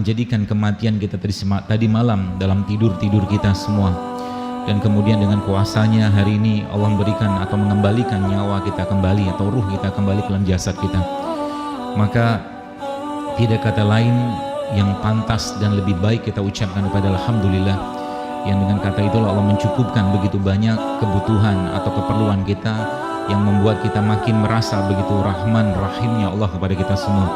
menjadikan kematian kita tadi malam dalam tidur kita semua, dan kemudian dengan kuasanya hari ini Allah memberikan atau mengembalikan nyawa kita kembali atau ruh kita kembali ke dalam jasad kita, maka tidak kata lain yang pantas dan lebih baik kita ucapkan kepada Alhamdulillah, yang dengan kata itulah Allah mencukupkan begitu banyak kebutuhan atau keperluan kita, yang membuat kita makin merasa begitu rahman rahimnya Allah kepada kita semua.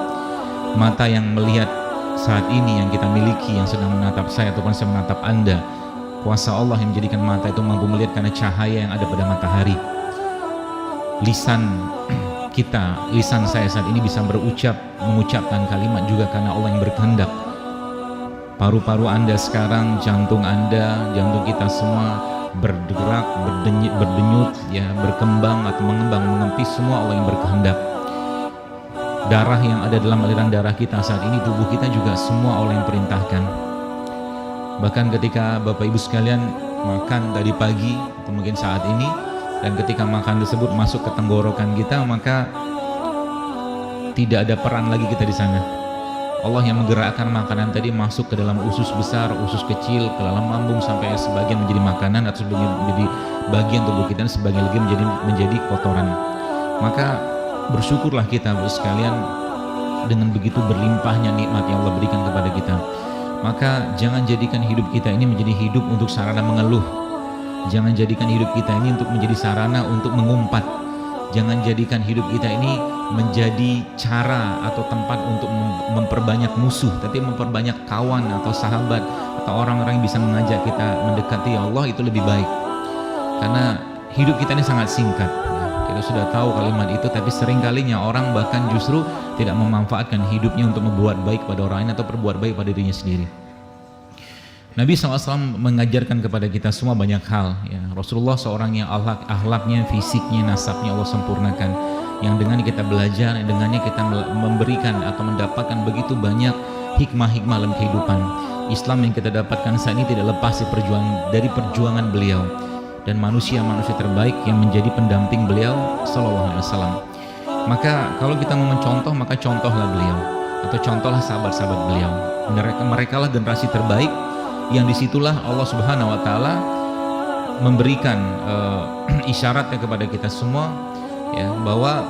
Mata yang melihat saat ini yang kita miliki, yang sedang menatap saya ataupun saya menatap Anda, kuasa Allah yang menjadikan mata itu mampu melihat karena cahaya yang ada pada matahari. Lisan kita, lisan saya saat ini bisa mengucapkan kalimat juga karena Allah yang berkehendak. Paru-paru Anda sekarang, jantung Anda, jantung kita semua bergerak, berdenyut, ya, berkembang atau mengembang, mengempis, semua Allah yang berkehendak. Darah yang ada dalam aliran darah kita saat ini, tubuh kita juga semua Allah yang perintahkan. Bahkan ketika Bapak Ibu sekalian makan tadi pagi atau mungkin saat ini, dan ketika makan tersebut masuk ke tenggorokan kita, maka tidak ada peran lagi kita di sana. Allah yang menggerakkan makanan tadi masuk ke dalam usus besar, usus kecil, ke dalam lambung sampai sebagian menjadi makanan atau sebagian menjadi bagian tubuh kita, dan sebagian lagi menjadi kotoran. Maka bersyukurlah kita sekalian dengan begitu berlimpahnya nikmat yang Allah berikan kepada kita. Maka jangan jadikan hidup kita ini menjadi hidup untuk sarana mengeluh. Jangan jadikan hidup kita ini untuk menjadi sarana untuk mengumpat. Jangan jadikan hidup kita ini menjadi cara atau tempat untuk memperbanyak musuh, tapi memperbanyak kawan atau sahabat atau orang-orang yang bisa mengajak kita mendekati Allah. Itu lebih baik, karena hidup kita ini sangat singkat. Kita sudah tahu kalimat itu, tapi seringkalinya orang bahkan justru tidak memanfaatkan hidupnya untuk membuat baik pada orang lain atau berbuat baik pada dirinya sendiri. Nabi SAW mengajarkan kepada kita semua banyak hal, ya. Rasulullah seorang yang akhlaknya, fisiknya, nasabnya Allah sempurnakan, yang dengan kita belajar, yang dengannya kita memberikan atau mendapatkan begitu banyak hikmah-hikmah dalam kehidupan. Islam yang kita dapatkan saat ini tidak lepas dari perjuangan beliau dan manusia-manusia terbaik yang menjadi pendamping beliau sallallahu alaihi wasallam. Maka kalau kita mau mencontoh, maka contohlah beliau atau contohlah sahabat-sahabat beliau. Mereka lah generasi terbaik yang disitulah Allah Subhanahu wa taala memberikan isyaratnya kepada kita semua, ya, bahwa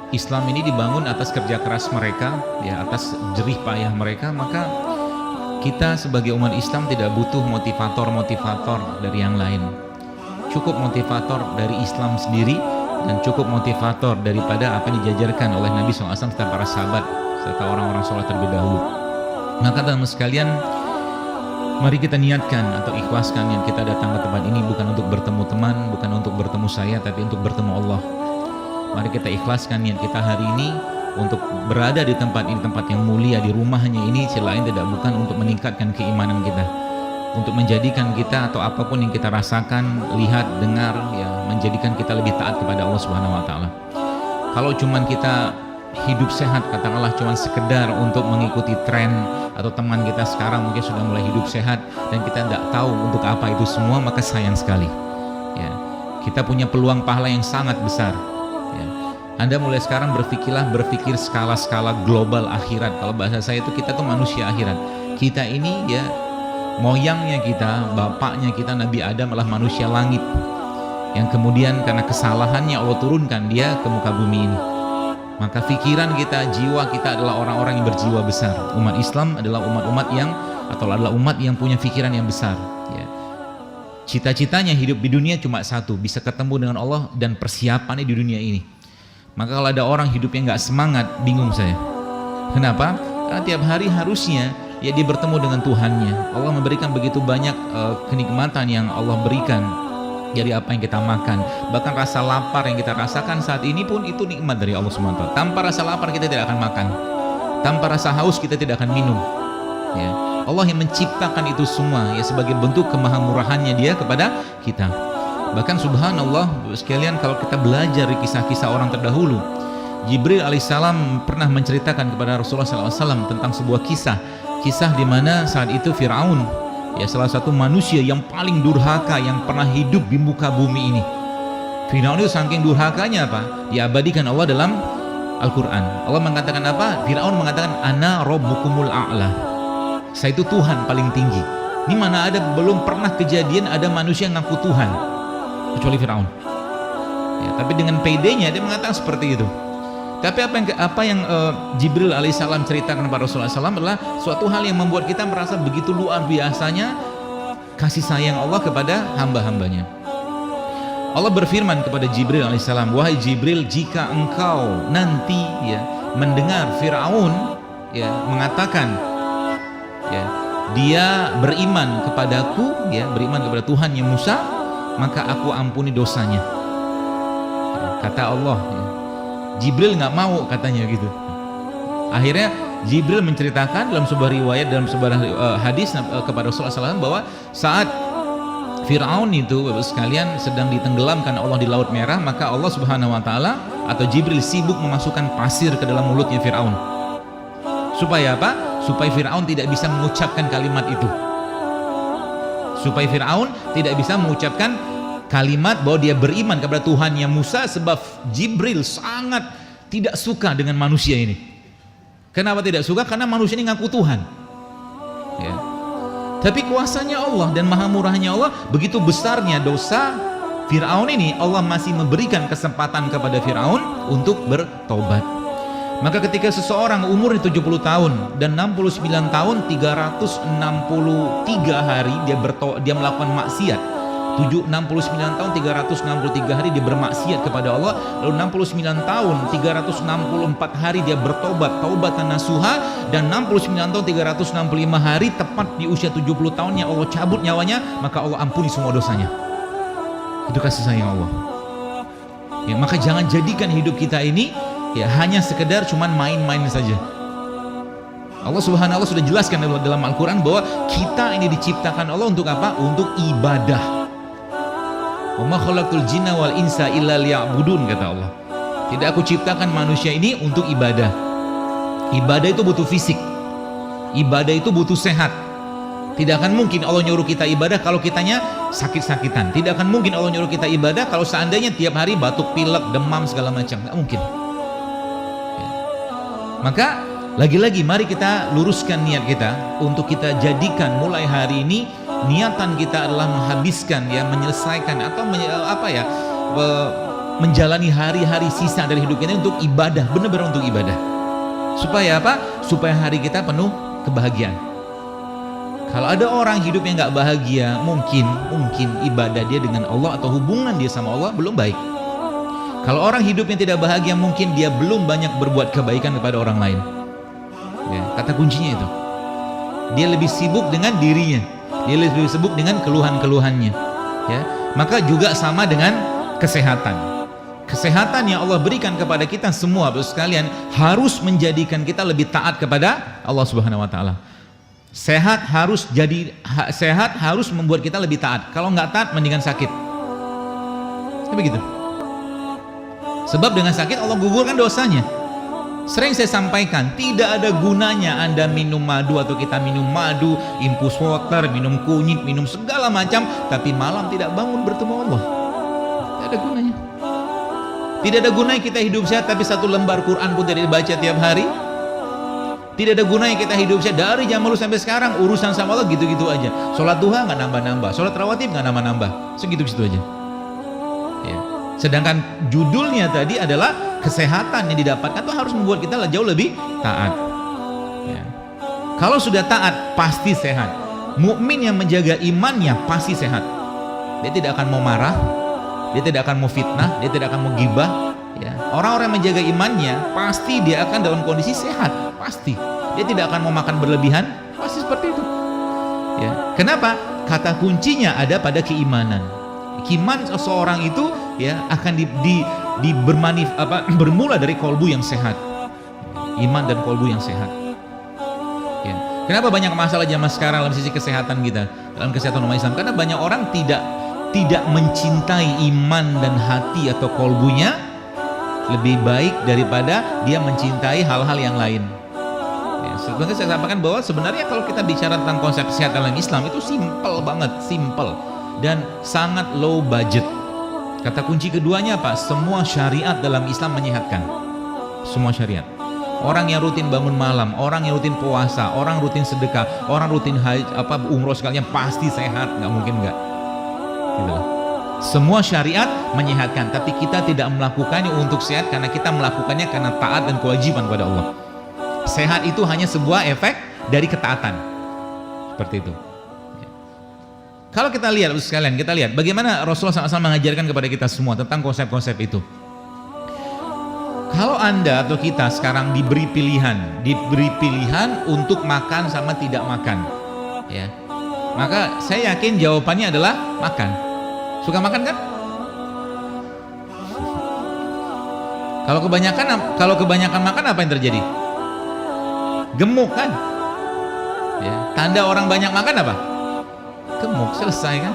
Islam ini dibangun atas kerja keras mereka, ya, atas jerih payah mereka. Maka kita sebagai umat Islam tidak butuh motivator dari yang lain. Cukup motivator dari Islam sendiri, dan cukup motivator daripada apa yang dijajarkan oleh Nabi SAW serta para sahabat serta orang-orang soleh terlebih dahulu. Maka teman-teman sekalian, mari kita niatkan atau ikhlaskan yang kita datang ke tempat ini bukan untuk bertemu teman, bukan untuk bertemu saya, tapi untuk bertemu Allah. Mari kita ikhlaskan niat kita hari ini untuk berada di tempat ini, tempat yang mulia, di rumahnya ini, selain tidak bukan untuk meningkatkan keimanan kita, untuk menjadikan kita atau apapun yang kita rasakan, lihat, dengar, ya, menjadikan kita lebih taat kepada Allah Subhanahu wa taala. Kalau cuman kita hidup sehat, katakanlah cuman sekedar untuk mengikuti tren, atau teman kita sekarang mungkin sudah mulai hidup sehat dan kita tidak tahu untuk apa itu semua, maka sayang sekali, ya. Kita punya peluang pahala yang sangat besar, ya. Anda mulai sekarang berpikir skala-skala global akhirat. Kalau bahasa saya itu kita tuh manusia akhirat. Kita ini, ya, moyangnya kita, bapaknya kita Nabi Adam adalah manusia langit, yang kemudian karena kesalahannya Allah turunkan dia ke muka bumi ini. Maka pikiran kita, jiwa kita adalah orang-orang yang berjiwa besar. Umat Islam adalah umat-umat yang adalah umat yang punya pikiran yang besar, ya. Cita-citanya hidup di dunia cuma satu, bisa ketemu dengan Allah dan persiapannya di dunia ini. Maka kalau ada orang hidupnya nggak semangat, bingung saya. Kenapa? Karena tiap hari harusnya, ya, dia bertemu dengan Tuhannya. Allah memberikan begitu banyak kenikmatan yang Allah berikan dari apa yang kita makan. Bahkan rasa lapar yang kita rasakan saat ini pun itu nikmat dari Allah SWT. Tanpa rasa lapar kita tidak akan makan, tanpa rasa haus kita tidak akan minum, ya. Allah yang menciptakan itu semua, ya, sebagai bentuk kemahamurahannya dia kepada kita. Bahkan subhanallah sekalian, kalau kita belajar di kisah-kisah orang terdahulu, Jibril alaihissalam pernah menceritakan kepada Rasulullah SAW tentang sebuah kisah di mana saat itu Fir'aun, ya, salah satu manusia yang paling durhaka yang pernah hidup di muka bumi ini. Fir'aun itu saking durhakanya apa? Diabadikan Allah dalam Al-Quran. Allah mengatakan apa? Fir'aun mengatakan, Ana Rabbukumul A'la. Saya itu Tuhan paling tinggi. Ini mana ada, belum pernah kejadian ada manusia yang ngaku Tuhan kecuali Firaun. Ya, tapi dengan PD-nya dia mengatakan seperti itu. Tapi apa yang Jibril alaihissalam ceritakan kepada Rasulullah SAW adalah suatu hal yang membuat kita merasa begitu luar biasanya kasih sayang Allah kepada hamba-hambanya. Allah berfirman kepada Jibril alaihissalam, wahai Jibril, jika engkau nanti ya mendengar Firaun ya mengatakan ya dia beriman kepadaku, ya beriman kepada Tuhannya Musa, maka aku ampuni dosanya. Ya, kata Allah. Ya. Jibril nggak mau katanya gitu. Akhirnya Jibril menceritakan dalam sebuah riwayat, dalam sebuah hadis kepada Rasulullah SAW bahwa saat Fir'aun itu Bapak sekalian sedang ditenggelamkan Allah di Laut Merah, maka Allah Subhanahu Wa Taala atau Jibril sibuk memasukkan pasir ke dalam mulutnya Fir'aun. Supaya apa? Supaya Fir'aun tidak bisa mengucapkan kalimat itu. Supaya Fir'aun tidak bisa mengucapkan kalimat bahwa dia beriman kepada Tuhannya Musa, sebab Jibril sangat tidak suka dengan manusia ini. Kenapa tidak suka? Karena manusia ini ngaku Tuhan. Ya. Tapi kuasanya Allah dan maha murahnya Allah, begitu besarnya dosa Fir'aun ini, Allah masih memberikan kesempatan kepada Fir'aun untuk bertobat. Maka ketika seseorang umur 70 tahun dan 69 tahun 363 hari dia melakukan maksiat, 69 tahun 363 hari dia bermaksiat kepada Allah, lalu 69 tahun 364 hari dia bertobat, taubatan nasuha, dan 69 tahun 365 hari tepat di usia 70 tahunnya Allah cabut nyawanya, maka Allah ampuni semua dosanya. Itu kasih sayang Allah. Ya, maka jangan jadikan hidup kita ini ya hanya sekedar cuman main-main saja. Allah Subhanahu wa Ta'ala sudah jelaskan dalam Al-Quran bahwa kita ini diciptakan Allah untuk apa? Untuk ibadah. Wa ma khalaqtul jinna wal insa illa liya'budun, kata Allah. Tidak aku ciptakan manusia ini untuk ibadah. Ibadah itu butuh fisik. Ibadah itu butuh sehat. Tidak akan mungkin Allah nyuruh kita ibadah kalau kitanya sakit-sakitan. Tidak akan mungkin Allah nyuruh kita ibadah kalau seandainya tiap hari batuk, pilek, demam segala macam. Tidak mungkin. Maka lagi-lagi mari kita luruskan niat kita untuk kita jadikan mulai hari ini niatan kita adalah menghabiskan ya, menyelesaikan atau menjalani hari-hari sisa dari hidup kita untuk ibadah, benar-benar untuk ibadah. Supaya apa? Supaya hari kita penuh kebahagiaan. Kalau ada orang hidupnya nggak bahagia, mungkin ibadah dia dengan Allah atau hubungan dia sama Allah belum baik. Kalau orang hidupnya tidak bahagia, mungkin dia belum banyak berbuat kebaikan kepada orang lain. Ya, kata kuncinya itu. Dia lebih sibuk dengan dirinya. Dia lebih sibuk dengan keluhan-keluhannya. Ya, maka juga sama dengan kesehatan. Kesehatan yang Allah berikan kepada kita semua, Bapak sekalian, harus menjadikan kita lebih taat kepada Allah Subhanahu Wa Taala. Sehat harus membuat kita lebih taat. Kalau nggak taat, mendingan sakit. Begitu. Sebab dengan sakit Allah gugurkan dosanya. Sering saya sampaikan, tidak ada gunanya Anda minum madu atau kita minum madu, infus water, minum kunyit, minum segala macam, tapi malam tidak bangun bertemu Allah. Tidak ada gunanya. Tidak ada gunanya kita hidup sehat tapi satu lembar Quran pun tidak dibaca tiap hari. Tidak ada gunanya kita hidup sehat dari zaman dulu sampai sekarang, urusan sama Allah gitu-gitu aja. Sholat duha nggak nambah-nambah, sholat rawatib nggak nambah-nambah, segitu-gitu aja. Ya. Sedangkan judulnya tadi adalah kesehatan yang didapatkan itu harus membuat kita jauh lebih taat. Ya. Kalau sudah taat pasti sehat. Mukmin yang menjaga imannya pasti sehat. Dia tidak akan mau marah, dia tidak akan mau fitnah, dia tidak akan mau gibah. Ya. Orang-orang yang menjaga imannya pasti dia akan dalam kondisi sehat, pasti. Dia tidak akan mau makan berlebihan, pasti seperti itu. Ya. Kenapa? Kata kuncinya ada pada keimanan. Iman seseorang itu ya akan bermula dari kolbu yang sehat, iman dan kolbu yang sehat. Ya. Kenapa banyak masalah zaman sekarang dalam sisi kesehatan kita, dalam kesehatan umat Islam? Karena banyak orang tidak mencintai iman dan hati atau kolbunya lebih baik daripada dia mencintai hal-hal yang lain. Ya, sebenarnya saya sampaikan bahwa sebenarnya kalau kita bicara tentang konsep kesehatan dalam Islam itu simple banget, simple dan sangat low budget. Kata kunci keduanya apa? Semua syariat dalam Islam menyehatkan. Semua syariat. Orang yang rutin bangun malam, orang yang rutin puasa, orang rutin sedekah, orang rutin umroh sekalian pasti sehat, nggak mungkin nggak. Gitu loh. Semua syariat menyehatkan, tapi kita tidak melakukannya untuk sehat karena kita melakukannya karena taat dan kewajiban pada Allah. Sehat itu hanya sebuah efek dari ketaatan. Seperti itu. Kalau kita lihat sekalian, kita lihat bagaimana Rasulullah SAW mengajarkan kepada kita semua tentang konsep-konsep itu. Kalau Anda atau kita sekarang diberi pilihan untuk makan sama tidak makan, ya, maka saya yakin jawabannya adalah makan. Suka makan kan? Kalau kebanyakan makan apa yang terjadi? Gemuk kan? Ya, tanda orang banyak makan apa? Gemuk, selesai kan?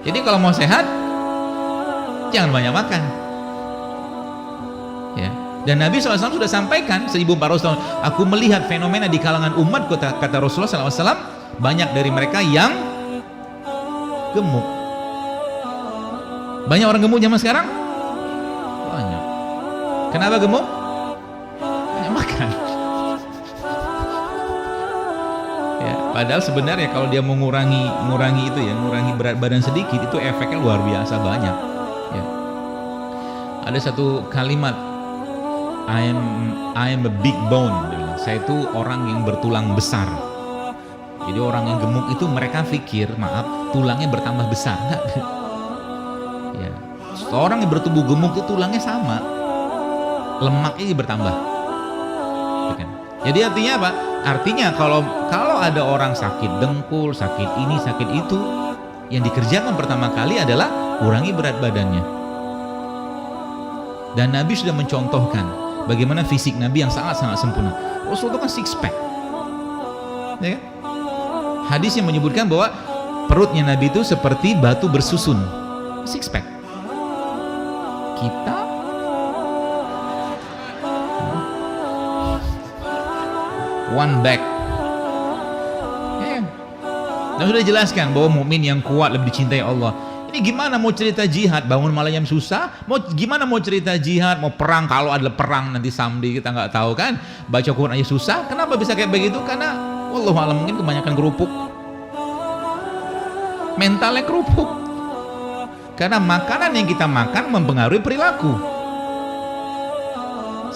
Jadi kalau mau sehat, jangan banyak makan. Ya. Dan Nabi SAW sudah sampaikan 1400 tahun, aku melihat fenomena di kalangan umat, kata Rasulullah SAW, banyak dari mereka yang gemuk. Banyak orang gemuk zaman sekarang? Banyak. Kenapa gemuk? Banyak makan. Ya, padahal sebenarnya kalau dia mengurangi itu ya, mengurangi berat badan sedikit, itu efeknya luar biasa banyak. Ya. Ada satu kalimat, I am a big bone. Saya itu orang yang bertulang besar. Jadi orang yang gemuk itu mereka pikir, maaf, tulangnya bertambah besar. Enggak. Ya. Orang yang bertubuh gemuk itu tulangnya sama, lemaknya bertambah. Jadi artinya apa? Artinya kalau ada orang sakit dengkul, sakit ini, sakit itu, yang dikerjakan pertama kali adalah kurangi berat badannya. Dan Nabi sudah mencontohkan bagaimana fisik Nabi yang sangat-sangat sempurna. Rasul itu kan six pack, ya kan? Hadis yang menyebutkan bahwa perutnya Nabi itu seperti batu bersusun, six pack. Kita one bag. Ya. Dan sudah dijelaskan bahwa mukmin yang kuat lebih dicintai Allah. Ini gimana mau cerita jihad, bangun malam yang susah? Gimana mau cerita jihad, mau perang, kalau ada perang nanti someday kita nggak tahu kan? Baca Quran aja susah. Kenapa bisa kayak begitu? Karena wallahu alam mungkin kebanyakan kerupuk. Mentalnya kerupuk. Karena makanan yang kita makan mempengaruhi perilaku.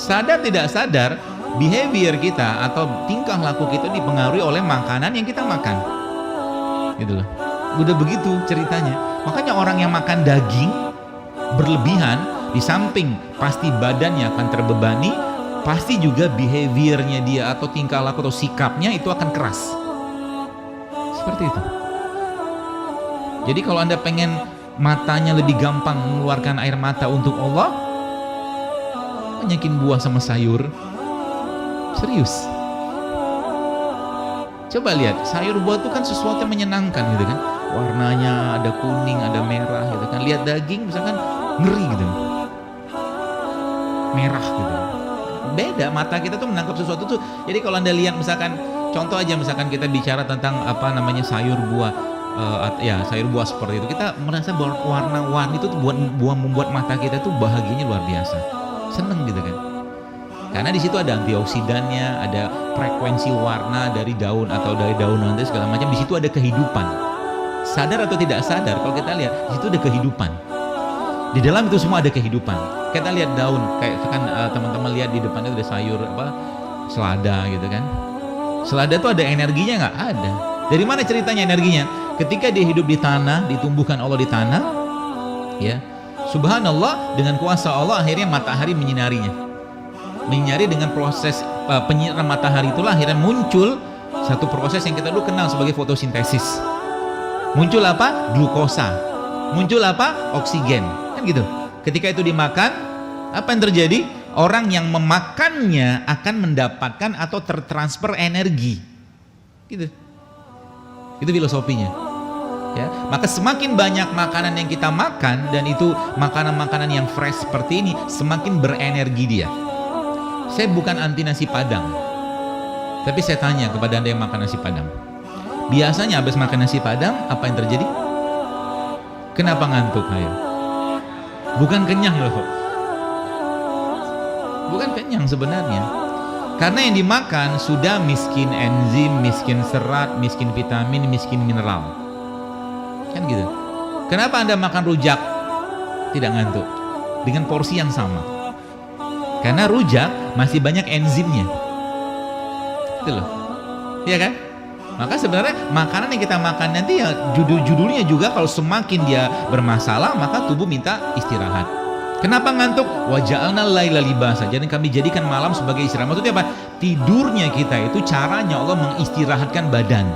Sadar tidak sadar, behavior kita atau tingkah laku kita dipengaruhi oleh makanan yang kita makan. Gitu loh. Udah begitu ceritanya. Makanya orang yang makan daging berlebihan, di samping pasti badannya akan terbebani, pasti juga behaviornya dia atau tingkah laku atau sikapnya itu akan keras. Seperti itu. Jadi kalau Anda pengen matanya lebih gampang mengeluarkan air mata untuk Allah, banyakin buah sama sayur. Serius. Coba lihat, sayur buah itu kan sesuatu yang menyenangkan gitu kan. Warnanya ada kuning, ada merah gitu kan. Lihat daging misalkan ngeri gitu. Merah gitu. Beda, mata kita tuh menangkap sesuatu tuh. Jadi kalau Anda lihat misalkan, contoh aja misalkan kita bicara tentang apa namanya sayur buah, sayur buah seperti itu, kita merasa bahwa warna-warni itu tuh membuat mata kita tuh bahagianya luar biasa. Seneng gitu kan. Karena di situ ada antioksidannya, ada frekuensi warna dari daun atau dari daun nanti segala macam. Di situ ada kehidupan. Sadar atau tidak sadar, kalau kita lihat di situ ada kehidupan. Di dalam itu semua ada kehidupan. Kita lihat daun, kayak kan teman-teman lihat di depannya ada sayur selada gitu kan. Selada itu ada energinya nggak? Ada. Dari mana ceritanya energinya? Ketika dia hidup di tanah, ditumbuhkan Allah di tanah, ya. Subhanallah, dengan kuasa Allah akhirnya matahari menyinarinya. Menyinari dengan proses penyinaran matahari, itulah akhirnya muncul satu proses yang kita dulu kenal sebagai fotosintesis. Muncul apa? Glukosa. Muncul apa? Oksigen. Kan gitu. Ketika itu dimakan, apa yang terjadi? Orang yang memakannya akan mendapatkan atau tertransfer energi. Gitu. Itu filosofinya. Ya, maka semakin banyak makanan yang kita makan, dan itu makanan-makanan yang fresh seperti ini, semakin berenergi dia. Saya bukan anti nasi padang, tapi saya tanya kepada Anda yang makan nasi padang, biasanya habis makan nasi padang apa yang terjadi? Kenapa ngantuk? Ayo, bukan kenyang loh, bukan kenyang sebenarnya. Karena yang dimakan sudah miskin enzim, miskin serat, miskin vitamin, miskin mineral. Kan gitu. Kenapa Anda makan rujak tidak ngantuk dengan porsi yang sama? Karena rujak masih banyak enzimnya. Itu loh. Iya kan? Maka sebenarnya makanan yang kita makan nanti ya judulnya juga kalau semakin dia bermasalah maka tubuh minta istirahat. Kenapa ngantuk? Wa ja'alna laila libasa. Jadi kami jadikan malam sebagai istirahat. Maksudnya apa? Tidurnya kita itu caranya Allah mengistirahatkan badan.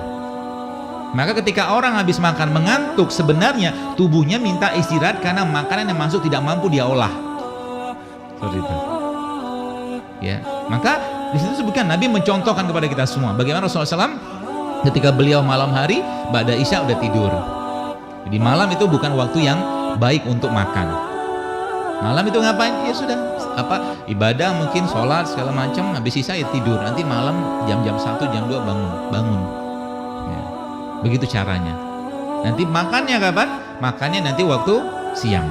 Maka ketika orang habis makan mengantuk, sebenarnya tubuhnya minta istirahat karena makanan yang masuk tidak mampu dia olah. Seperti itu. Ya, maka di situ sebutkan Nabi mencontohkan kepada kita semua bagaimana Rasulullah SAW ketika beliau malam hari ba'da isya udah tidur. Jadi malam itu bukan waktu yang baik untuk makan. Malam itu ngapain? Ya sudah, ibadah mungkin sholat segala macam, habis isya ya tidur. Nanti malam jam-jam 1, jam 2 bangun. Ya. Begitu caranya. Nanti makannya kapan? Makannya nanti waktu siang.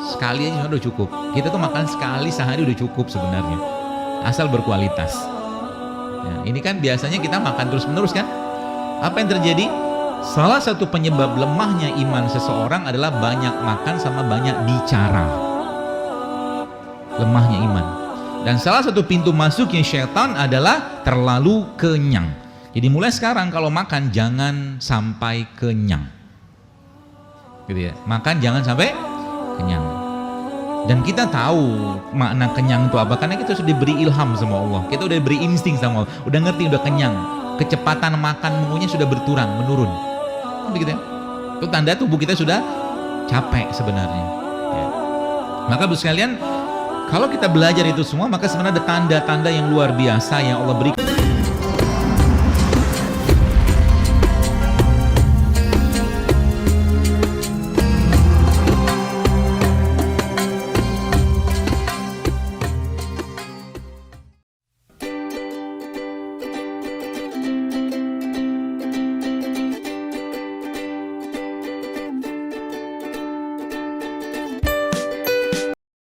Sekali aja udah cukup. Kita tuh makan sekali sehari udah cukup sebenarnya. Asal berkualitas. Ya, ini kan biasanya kita makan terus-menerus kan? Apa yang terjadi? Salah satu penyebab lemahnya iman seseorang adalah banyak makan sama banyak bicara. Lemahnya iman. Dan salah satu pintu masuknya syaitan adalah terlalu kenyang. Jadi mulai sekarang kalau makan jangan sampai kenyang. Gitu ya. Makan jangan sampai kenyang. Dan kita tahu makna kenyang itu apa, karena kita sudah diberi ilham sama Allah. Kita udah diberi insting sama Allah. Udah ngerti, udah kenyang. Kecepatan makan mengunyah sudah menurun. Begitu ya. Itu tanda tubuh kita sudah capek sebenarnya. Ya. Maka Bapak sekalian, kalau kita belajar itu semua, maka sebenarnya ada tanda-tanda yang luar biasa yang Allah berikan.